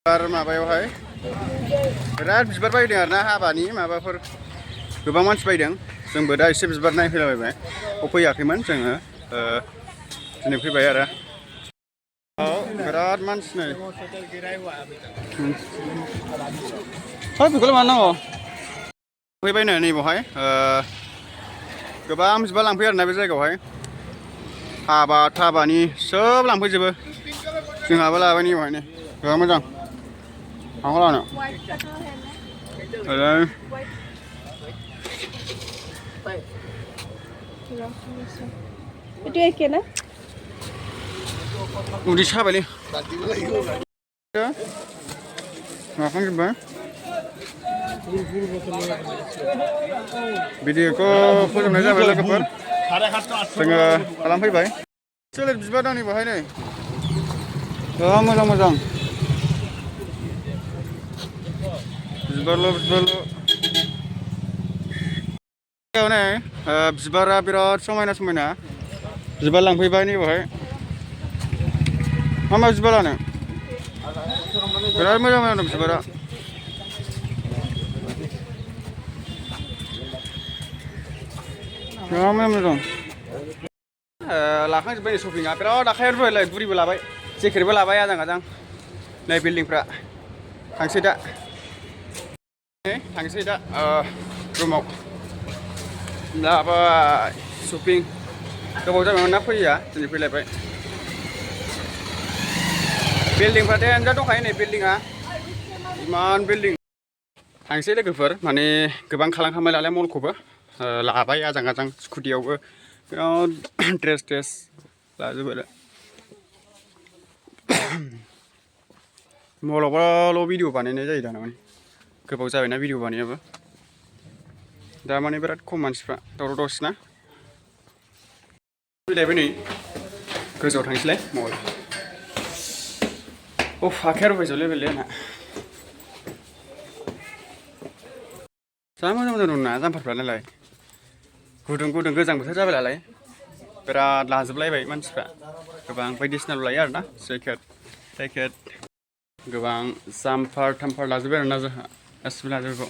बिबार माबायावहाय बिराद बिबार बायदों आरोना हाबानि माबाफोर गोबां मानसि बायदों जोंबो दा एसे बिबार नायफैलाबायबाय फैयाखैमोन जोङो दिनै फैबाय आरो बिराद मानसि नै बेखौलाय मानो नांगौ फैबायनो नैबावहाय गोबां बिबार लांफैयो आरोना बे जायगायावहाय हाबा थाबानि सोब लांफैजोबो जोंहाबो लाबाय नैबावहायनो गोबां मोजां Aku lah nak. Ada. Itu yang mana? Udah siapa ni? Ya. Makan juga. Video ko foto mana jawab lagi per? Tengah alam pergi bay. Cepat bisbat ni bahaya ni. Mo장. Bisbarlo. Kau ni, bisbara birat समायना बिबार लांफैबाय नै बहाय मा बिबारानो बिराद मोजां दं बिबारा मोजां लाखांजोब्बाय शपिंआ बिराद आखाइफोरलाय बुरिबो लाबाय जेकेटबो लाबाय आजां नै बिल्डिंफ्रा थांसै दा रुमाव लाबाय शपिं गोबाव जाबायमोन ना फैया दिनै फैलायबाय बिल्डिंफ्रा देनजार दंखायो नै बिल्डिंआ इमान बिल्डिं थांसै लोगोफोर माने गोबां खालामखांबाय नालाय मलखौबो लाबाय आजां स्कुटियावबो बिराद ड्रेस लाजोबबाय मलावबाल' भिडिअ बानायनाय जायो दाना माने गोबाव जाबायना भिडिअ बानायाबो दा माने बिराद खम मानसिफ्रा दावराव ना फैलायबाय नै गोजौआव थांसैलाय मल आखाइया रुबायजोबलाय बेले आंना जा मोजां दं ना जाम्पारफ्रा नालाय गुदुं गोजां बोथोर जाबाय नालाय बिराद लाजोबलायबाय मानसिफ्रा गोबां बायदिसिनाल' लायो आरोना जेकेट गोबां जाम्पार लाजोब्बाय आरोना जोंहा गासिबो लाजोबगौ